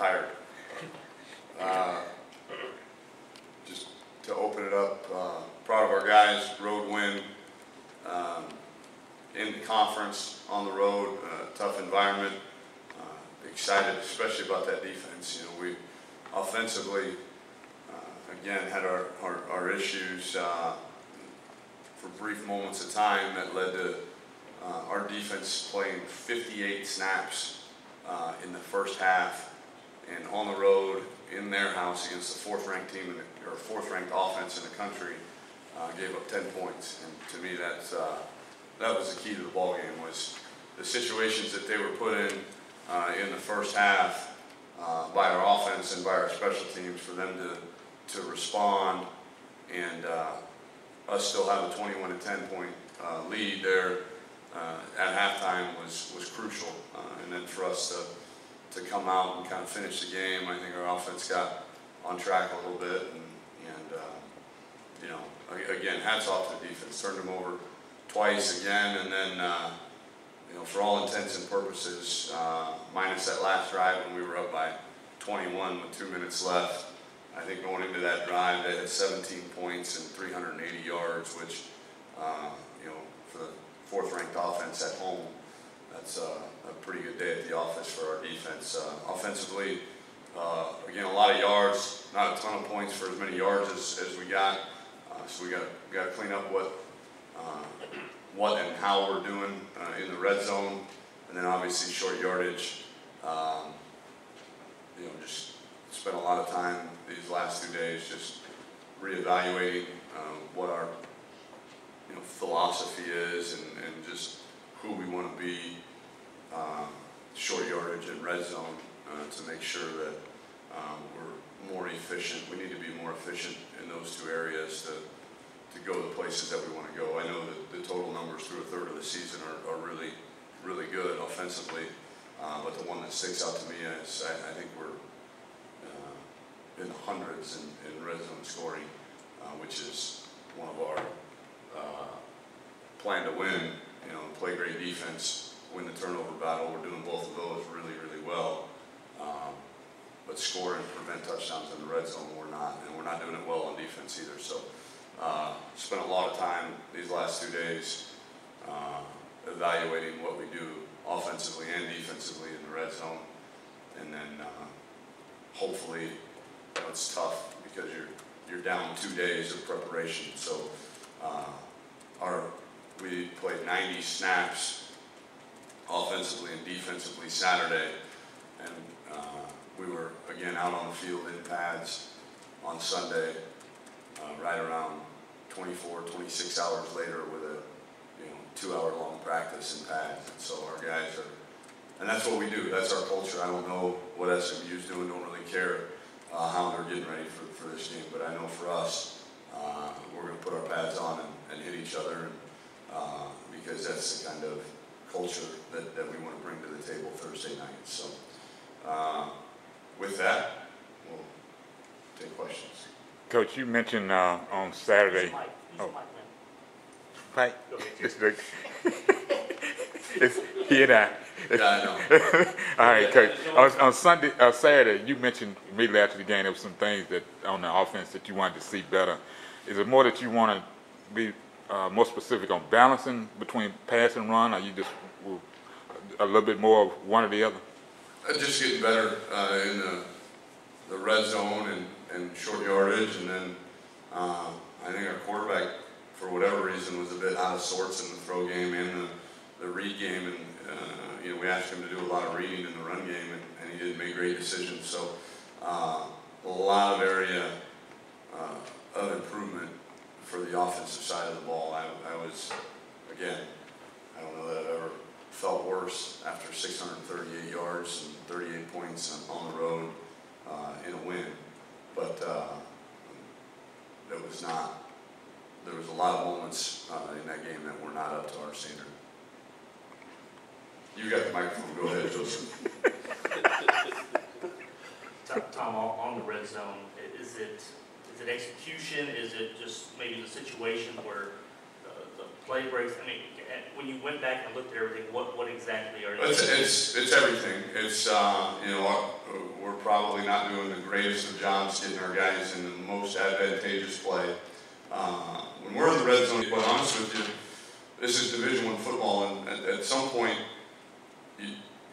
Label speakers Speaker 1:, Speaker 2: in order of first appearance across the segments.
Speaker 1: tired. Just to open it up, proud of our guys, road win, in the conference, on the road, tough environment. Excited, especially about that defense. You know, we offensively, again, had our issues for brief moments of time that led to our defense playing 58 snaps in the first half, and on the road in their house against the fourth-ranked team or fourth-ranked offense in the country, gave up 10 points. And to me, that was the key to the ball game, was the situations that they were put in the first half by our offense and by our special teams, for them to respond, and us still have a 21-10 point lead there at halftime was crucial. And then for us to come out and kind of finish the game, I think our offense got on track a little bit, and you know, again, hats off to the defense. Turned them over twice again, and then you know, for all intents and purposes, minus that last drive when we were up by 21 with 2 minutes left, I think going into that drive they had 17 points and 380 yards, which you know, for the fourth-ranked offense at home, that's a pretty good day at the office for our defense. Offensively, again, a lot of yards, not a ton of points for as many yards as we got. So we got to clean up what and how we're doing in the red zone, and then obviously short yardage. You know, just spent a lot of time these last 2 days just reevaluating what our philosophy is, and just who we want to be, short yardage and red zone, to make sure that we're more efficient. We need to be more efficient in those two areas to go the places that we want to go. I know that the total numbers through a third of the season are really, really good offensively, but the one that sticks out to me is I think we're in the hundreds in red zone scoring, which is one of our plan to win. You know, play great defense, win the turnover battle. We're doing both of those really, really well. But score and prevent touchdowns in the red zone, we're not, and we're not doing it well on defense either. So spent a lot of time these last 2 days evaluating what we do offensively and defensively in the red zone, and then hopefully, you know, it's tough because you're down 2 days of preparation. So we played 90 snaps offensively and defensively Saturday, and we were again out on the field in pads on Sunday, right around 24, 26 hours later with a 2-hour-long practice in pads. And so our guys are, and that's what we do. That's our culture. I don't know what SMU's doing. Don't really care how they're getting ready for this game. But I know for us, we're going to put our pads on and hit each other, because that's the kind of culture that we want to bring to the table Thursday night. So with that, we'll take questions.
Speaker 2: Coach, you mentioned on Saturday. Right. It's he and I.
Speaker 1: Yeah, I know.
Speaker 2: All right, Coach. On Saturday, you mentioned immediately after the game there were some things that on the offense that you wanted to see better. Is it more that you want to be more specific on balancing between pass and run, or you just a little bit more of one or the other?
Speaker 1: Just getting better in the red zone and short yardage, and then I think our quarterback, for whatever reason, was a bit out of sorts in the throw game and the read game, and we asked him to do a lot of reading in the run game, and he didn't make great decisions. So a lot of area of improvement for the offensive side of the ball. I was, again, I don't know that I've ever felt worse after 638 yards and 38 points on the road in a win, but there was a lot of moments in that game that were not up to our standard. You got the microphone. Go ahead, Joseph.
Speaker 3: Tom, on the red zone, is it execution? Is it just maybe the situation where the play breaks? I mean, when you went back and looked at everything, what exactly are you?
Speaker 1: It's everything. It's we're probably not doing the greatest of jobs getting our guys in the most advantageous play. When we're in the red zone, to be quite honest with you, this is Division I football, and at some point,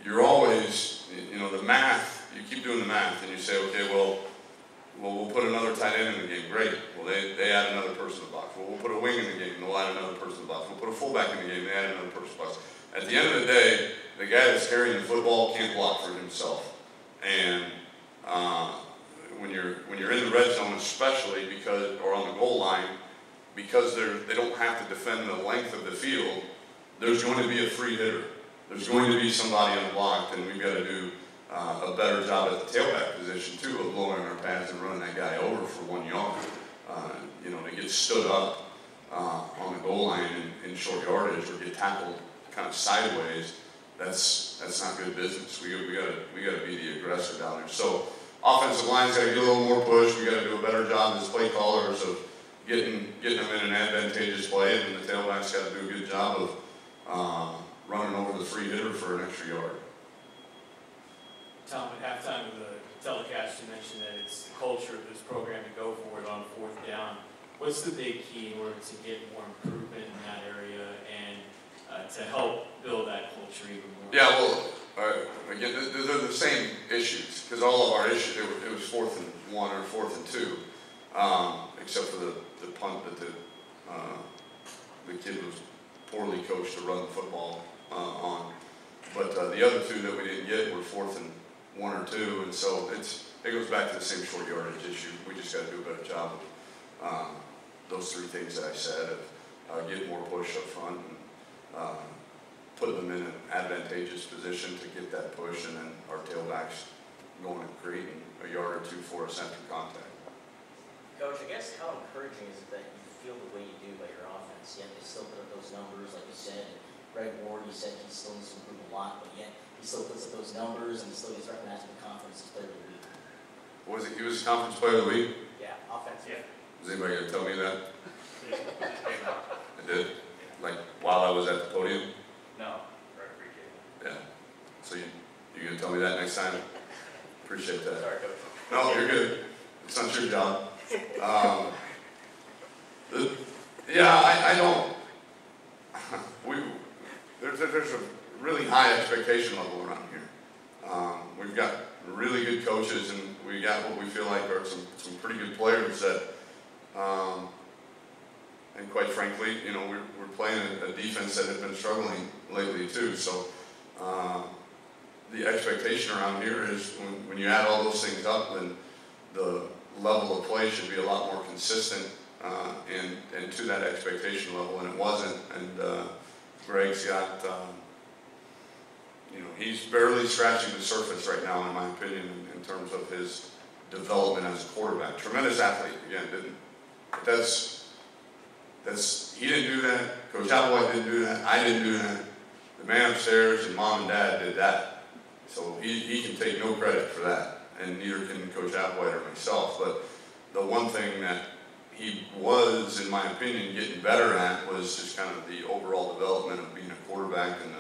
Speaker 1: you're always, you know, the math, you keep doing the math, and you say, okay, well, we'll put another tight end in the game. Great. Well, they add another person in the box. Well, we'll put a wing in the game, and they'll add another person in the box. We'll put a fullback in the game, and they add another person in the box. At the end of the day, the guy that's carrying the football can't block for himself. And when you're in the red zone, especially or on the goal line, because they don't have to defend the length of the field, there's going to be a free hitter. There's going to be somebody unblocked, and we've got to do a better job at the tailback position too of blowing our pads and running that guy over for 1 yard. You know, to get stood up on the goal line in short yardage or get tackled kind of sideways, that's not good business. We got to be the aggressor down there. So offensive line's got to get a little more push. We got to do a better job as play callers of getting them in an advantageous play, and the tailback's got to do a good job of running over the free hitter for an extra yard.
Speaker 4: Tom, at halftime of the telecast, you mentioned that it's the culture of this program to go for it on 4th down. What's the big key in order to get more improvement in that area and to help build that culture even more?
Speaker 1: Yeah, well, again, they're the same issues, because all of our issues, it was 4th and 1 or 4th and 2, except for the punt that the kid was poorly coached to run the football on. But the other 2 that we didn't get were 4th and 1 or 2, and so it goes back to the same short yardage issue. We just got to do a better job of those 3 things that I said, of getting more push up front and putting them in an advantageous position to get that push, and then our tailbacks going and creating a yard or 2 for us after contact.
Speaker 5: Coach, I guess how encouraging is it that you feel the way you do by your offense, yet they still put up those numbers, like you said. Greg Ward, he said he still needs to improve a lot, but yet he still puts up those numbers and he still gets recognized in the conference as player of the week.
Speaker 1: What was it? He was conference player of the week?
Speaker 5: Yeah, offense. Yeah.
Speaker 1: Is anybody going to tell me that? I did? Like, while I was at the podium?
Speaker 3: No, referee came.
Speaker 1: Yeah. So you're going to tell me that next time? Appreciate that.
Speaker 3: Sorry, Coach.
Speaker 1: No, you're good. It's not your job. I don't. There's a really high expectation level around here. We've got really good coaches, and we got what we feel like are some pretty good players that, and quite frankly, you know, we're playing a defense that has been struggling lately too. So the expectation around here is when you add all those things up, then the level of play should be a lot more consistent and to that expectation level, and it wasn't. And Greg's got, you know, he's barely scratching the surface right now, in my opinion, in terms of his development as a quarterback. Tremendous athlete, again, he didn't do that. Coach Applewhite didn't do that. I didn't do that. The man upstairs and mom and dad did that. So he can take no credit for that, and neither can Coach Applewhite or myself. But the one thing that he was, in my opinion, getting better at was just kind of the overall development of being a quarterback and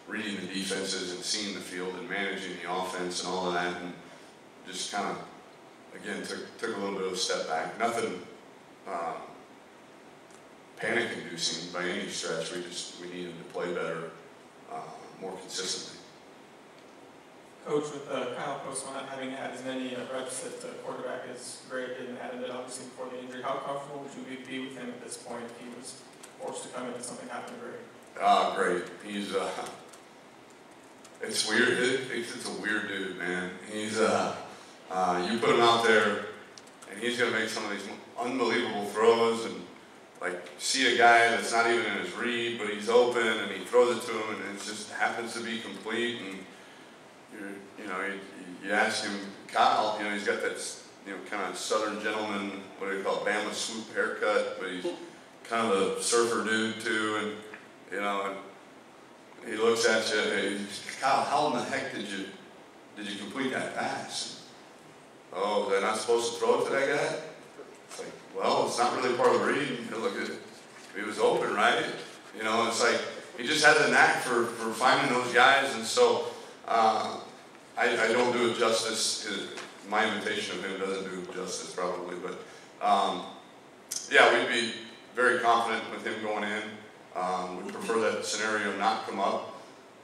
Speaker 1: reading the defenses and seeing the field and managing the offense and all of that, and just kind of, again, took a little bit of a step back. Nothing panic-inducing by any stretch. We needed to play better, more consistently.
Speaker 6: Coach, with Kyle Post not having had as many reps at quarterback as Greg did and had it obviously before the injury, how comfortable would you be with him at this point if he was forced to come in and something happened to Greg?
Speaker 1: Great. He's it's weird. It's a weird dude, man. He's you put him out there, and he's gonna make some of these unbelievable throws, and like see a guy that's not even in his read, but he's open, and he throws it to him, and it just happens to be complete. And you ask him, Kyle, he's got that, kind of Southern gentleman, what do you call it, Bama swoop haircut, but he's kind of a surfer dude too, and and he looks at you, and he's, Kyle, how in the heck did you complete that pass? Oh, they're not supposed to throw it to that guy? It's like, well, it's not really part of the read. Look at it. He was open, right? It's like he just has a knack for finding those guys, and so I don't do it justice. My imitation of him doesn't do justice probably, but yeah, we'd be very confident with him going in. We prefer that scenario not come up,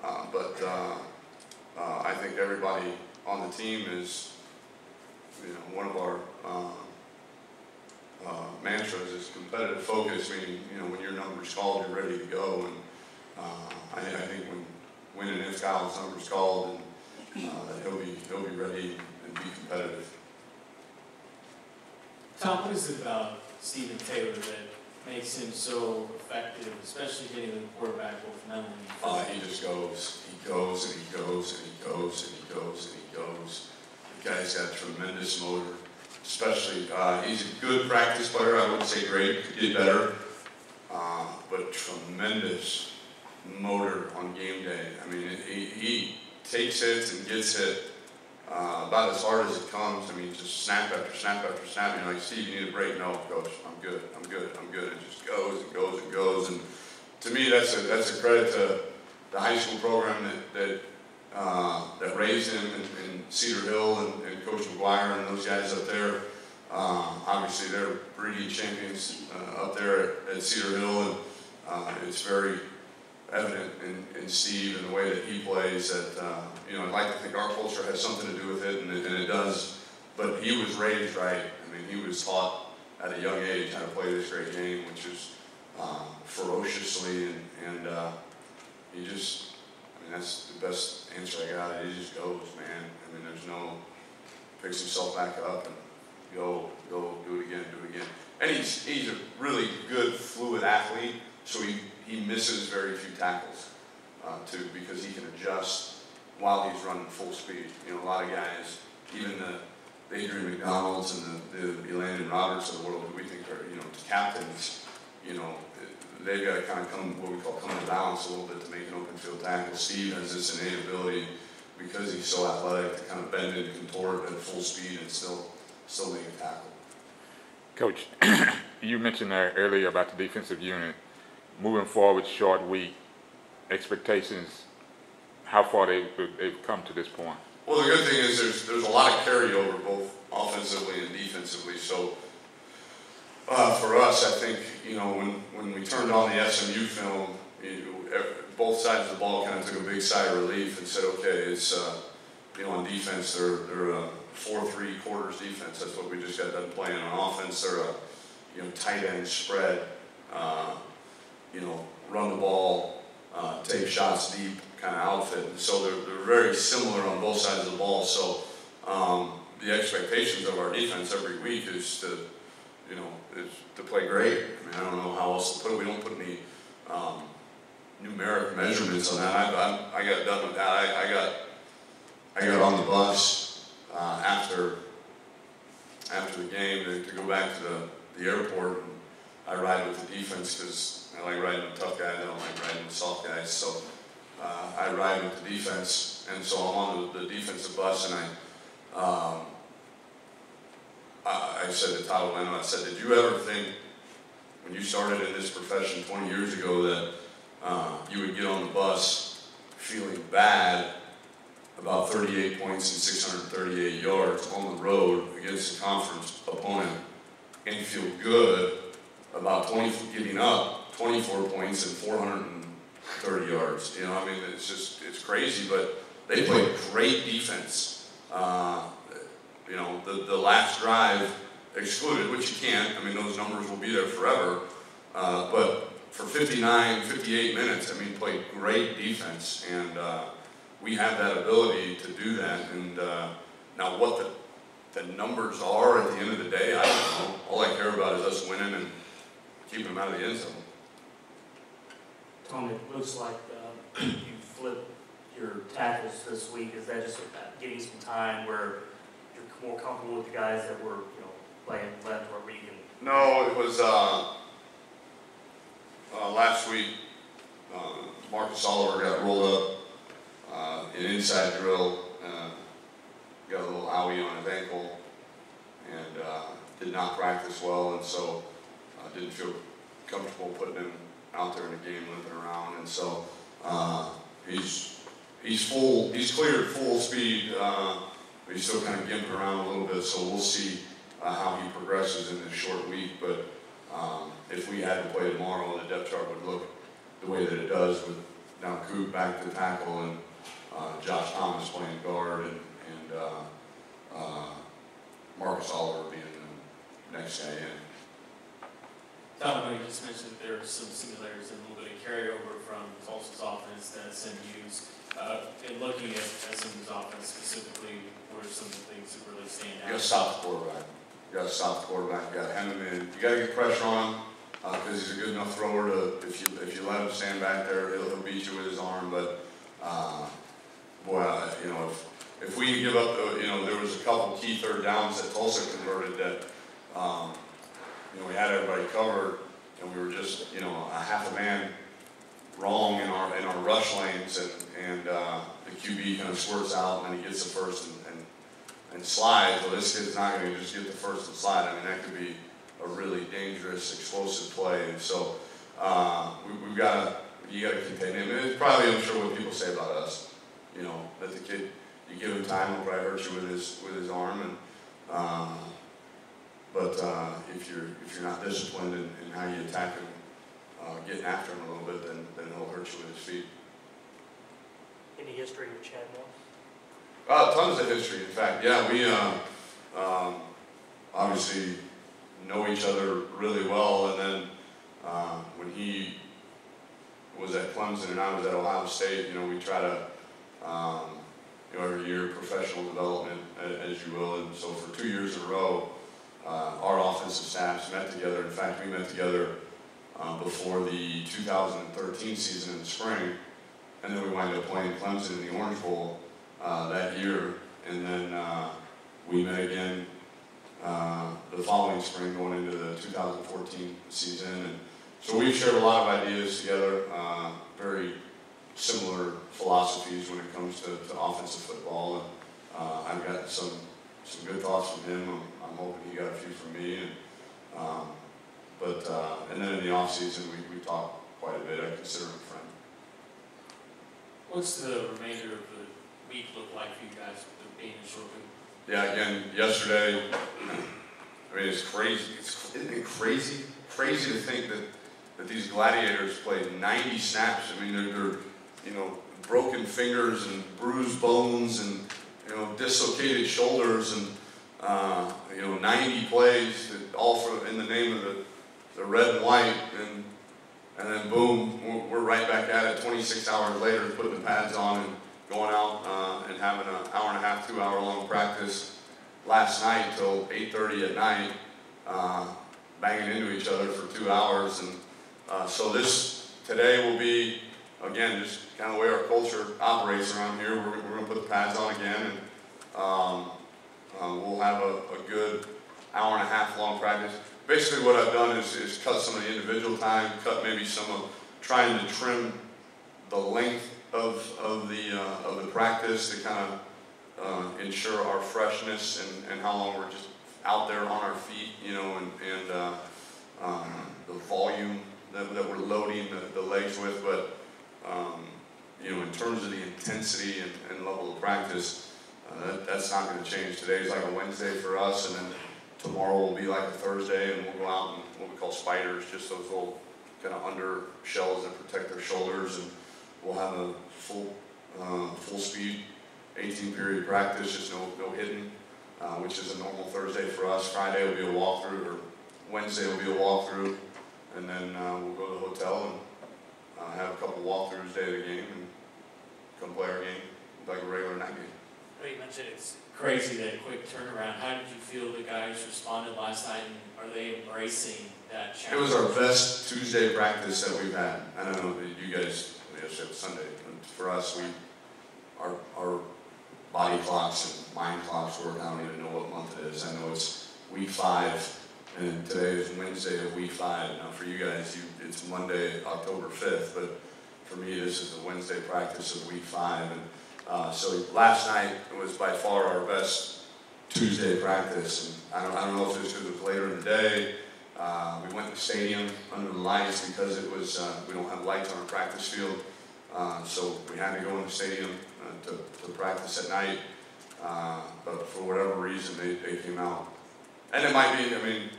Speaker 1: but I think everybody on the team is, one of our mantras is competitive focus, meaning, when your number's called, you're ready to go. And I think when and if Kyle's number's called, and he'll be ready and be competitive.
Speaker 4: Tom, what is it about Stephen Taylor that makes him so effective, especially getting to the quarterback both mentally?
Speaker 1: He just goes. He goes and he goes and he goes and he goes and he goes. The guy's got tremendous motor. Especially, he's a good practice player. I wouldn't say great, could get better, but tremendous motor on game day. I mean, he takes hits and gets hit about as hard as it comes. I mean, just snap after snap after snap. You're like, Steve, you need a break? No, coach, I'm good. It just goes and goes and goes. And to me, that's a credit to the high school program that raised him in Cedar Hill and Coach McGuire and those guys up there. Obviously, they're breeding champions up there at Cedar Hill, and it's very evident in Steve and the way that he plays that, I'd like to think our culture has something to do with it, and it does. But he was raised right. I mean, he was taught at a young age how to play this great game, which is ferociously, and he just, that's the best answer I got. He just goes, man. I mean, there's no picks himself back up and go, do it again. And he's a really good, fluid athlete, so he misses very few tackles, too, because he can adjust while he's running full speed. A lot of guys, even the Adrian McDonald's and the Elandon Roberts of the world, who we think are, captains, they've got to kind of come to balance a little bit to make an open field tackle. Steve has this innate ability, because he's so athletic, to kind of bend and contort at full speed and still make a tackle.
Speaker 2: Coach, you mentioned there earlier about the defensive unit. Moving forward, short week, expectations, how far they've come to this point?
Speaker 1: Well, the good thing is there's a lot of carryover, both offensively and defensively. So for us, I think, when we turned on the SMU film, both sides of the ball kind of took a big sigh of relief and said, okay, it's, on defense, they're a 4-3 quarters defense. That's what we just got done playing. On offense, they're a, tight end spread, run the ball, take shots deep kind of outfit. And so they're very similar on both sides of the ball. So the expectations of our defense every week is to play great. I mean, I don't know how else to put it. We don't put any numeric measurements on that. I got done with that. I got on the bus after the game to go back to the airport. And I ride with the defense because I like riding with tough guys. I don't like riding with soft guys. So I ride with the defense, and so I'm on the defensive bus, and I said to Todd Leno, I said, did you ever think when you started in this profession 20 years ago that you would get on the bus feeling bad about 38 points and 638 yards on the road against a conference opponent and feel good about giving up 24 points and 430 yards? It's crazy, but they played great defense. The last drive excluded, which you can't. I mean, those numbers will be there forever. But for 58 minutes, played great defense. And we have that ability to do that. And now what the numbers are at the end of the day, I don't know. All I care about is us winning and keeping them out of the end zone.
Speaker 3: Tom, it looks like you flipped your tackles this week. Is that just getting some time where you're more comfortable with the guys that were, playing left or where you can?
Speaker 1: No, it was last week. Marcus Oliver got rolled up in inside drill, got a little owie on his ankle, and did not practice well, and so didn't feel comfortable putting him out there in the game limping around, and so he's he's cleared full speed, but he's still kind of gimping around a little bit, so we'll see how he progresses in this short week. But if we had to play tomorrow, the depth chart would look the way that it does, with now Cougar back to tackle and Josh Thomas playing guard and Marcus Oliver being the next guy in.
Speaker 4: Tom, you just mentioned that there are some similarities and a little bit of carryover from Tulsa's offense that SMU's. In looking at SMU's offense specifically, what are some of the things that really stand out?
Speaker 1: You got to stop the quarterback. You got to stop the quarterback. You got to hem him in. You got to get pressure on him because he's a good enough thrower to. If you let him stand back there, he'll beat you with his arm. But boy, you know, if we give up, there was a couple key third downs that Tulsa converted that. We had everybody covered, and we were just, a half a man wrong in our rush lanes, and the QB kind of squirts out, and then he gets the first and slides. Well, this kid's not going to just get the first and slide. I mean, that could be a really dangerous, explosive play. And so you got to contain him. And it's probably, I'm sure, what people say about us. That the kid, you give him time, he'll probably hurt you with his arm, and. But if you're not disciplined in how you attack him, getting after him a little bit, then he'll hurt you with his feet.
Speaker 3: Any history with Chad Morris?
Speaker 1: Tons of history. In fact, yeah, we obviously know each other really well. And then when he was at Clemson and I was at Ohio State, we try to every year professional development, as you will. And so for 2 years in a row. Our offensive staffs met together. In fact, we met together before the 2013 season in the spring, and then we wound up playing Clemson in the Orange Bowl that year, and then we met again the following spring going into the 2014 season. And so we've shared a lot of ideas together, very similar philosophies when it comes to offensive football, and I've got some good thoughts from him. I'm hoping he got a few from me, and then in the off season we talk quite a bit. I consider him a friend.
Speaker 4: What's the remainder of the week look like for you guys with being in short week?
Speaker 1: Yeah, again, yesterday, I mean, it's crazy. Isn't it crazy? Crazy to think that these Gladiators played 90 snaps. I mean, they're broken fingers and bruised bones and dislocated shoulders and 90 plays, all in the name of the red and white, and then boom, we're right back at it 26 hours later, putting the pads on and going out and having an hour and a half, 2 hour long practice last night till 8:30 at night, banging into each other for 2 hours. And so today will be, again, just kind of the way our culture operates around here. We're going to put the pads on again, and we'll have a good hour and a half long practice. Basically what I've done is cut some of the individual time, cut maybe some of trying to trim the length of the practice to kind of ensure our freshness and how long we're just out there on our feet, and the volume that we're loading the legs with. But in terms of the intensity and level of practice, that's not going to change. Today's like a Wednesday for us, and then tomorrow will be like a Thursday, and we'll go out and what we call spiders, just those little kind of under shells that protect their shoulders, and we'll have a full speed 18-period practice, just no hitting, which is a normal Thursday for us. Friday will be a walkthrough, or Wednesday will be a walkthrough, and then we'll go to the hotel and have a couple walkthroughs day of the game and come play our game like a regular night game.
Speaker 4: You mentioned it's crazy, that quick turnaround. How did you feel the guys responded last night, and are they embracing that challenge?
Speaker 1: It was our best Tuesday practice that we've had. I don't know if you guys, yesterday was Sunday, but for us, our body clocks and mind clocks work. I don't even know what month it is. I know it's week 5, and today is Wednesday of week 5. Now for you guys, it's Monday, October 5th, but for me, this is the Wednesday practice of week 5. And so last night was by far our best Tuesday practice. And I don't know if it was because it was later in the day. We went to the stadium under the lights because it was we don't have lights on our practice field. So we had to go in the stadium to practice at night, but for whatever reason they came out. And it might be, I mean,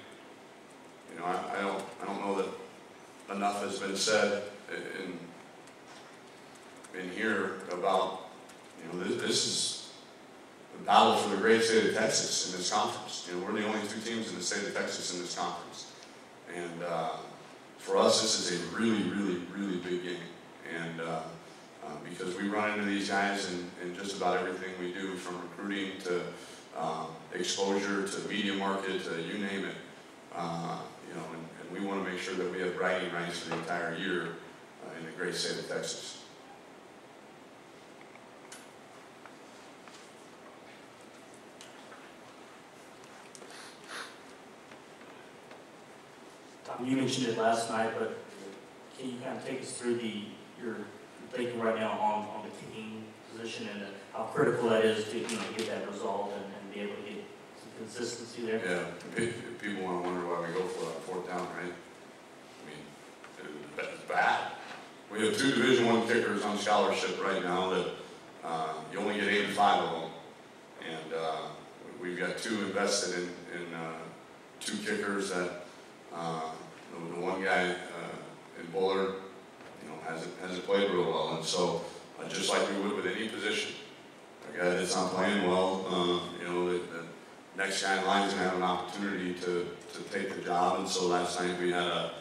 Speaker 1: you know, I don't know that enough has been said in here about, you know, this is the battle for the great state of Texas in this conference. You know, we're the only two teams in the state of Texas in this conference. And for us, this is a really, really, really big game. And because we run into these guys in just about everything we do, from recruiting to exposure to media market to you name it. You know, and we want to make sure that we have bragging rights for the entire year in the great state of Texas.
Speaker 3: Tom, you mentioned it last night, but can you kind of take us through your thinking right now on the kicking position and how critical that is to, you know, get that resolved and be able to get some consistency there?
Speaker 1: Yeah, people want to wonder why we go for it on fourth down, right? I mean, it's bad. We have 2 Division I kickers on scholarship right now that you only get 85 of them, and we've got 2 invested in 2 kickers that the one guy in Bullard, you know, hasn't played real well, and so just like we would with any position, a guy that's not playing well, you know, the next guy in line is going to have an opportunity to take the job. And so last night we had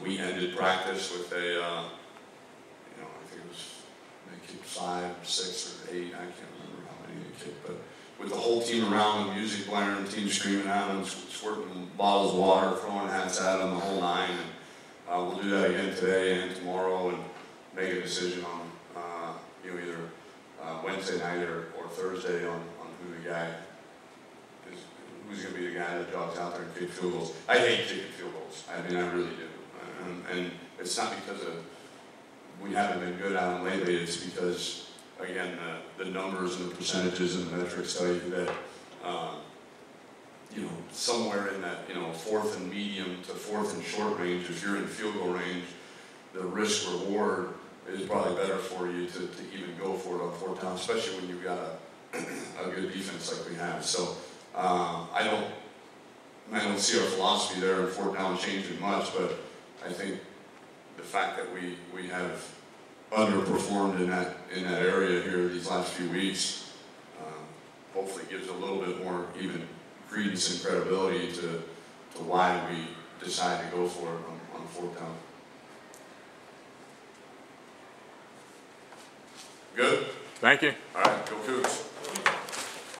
Speaker 1: we ended practice with a, you know, I think it was, they kicked 5, 6, or 8, I can't remember how many they kicked, but with the whole team around them, music blaring, the team screaming at them, squirting bottles of water, throwing hats at them, the whole 9. And we'll do that again today and tomorrow and make a decision on, you know, either Wednesday night or Thursday on who the guy is, who's going to be the guy that jogs out there and kicks field goals. I hate kicking field goals. I mean, I really do. And it's not because we haven't been good at them lately. It's because, again, the numbers and the percentages and the metrics tell you that, you know, somewhere in that, you know, 4th and medium to 4th and short range, if you're in field goal range, the risk reward is probably better for you to even go for it on fourth down, especially when you've got a good defense like we have. So I don't see our philosophy there in fourth down changing much, but I think the fact that we have underperformed in that area here these last few weeks hopefully gives a little bit more even credence and credibility to why we decide to go for it on fourth down. Good?
Speaker 2: Thank you.
Speaker 1: All right, go Cougs.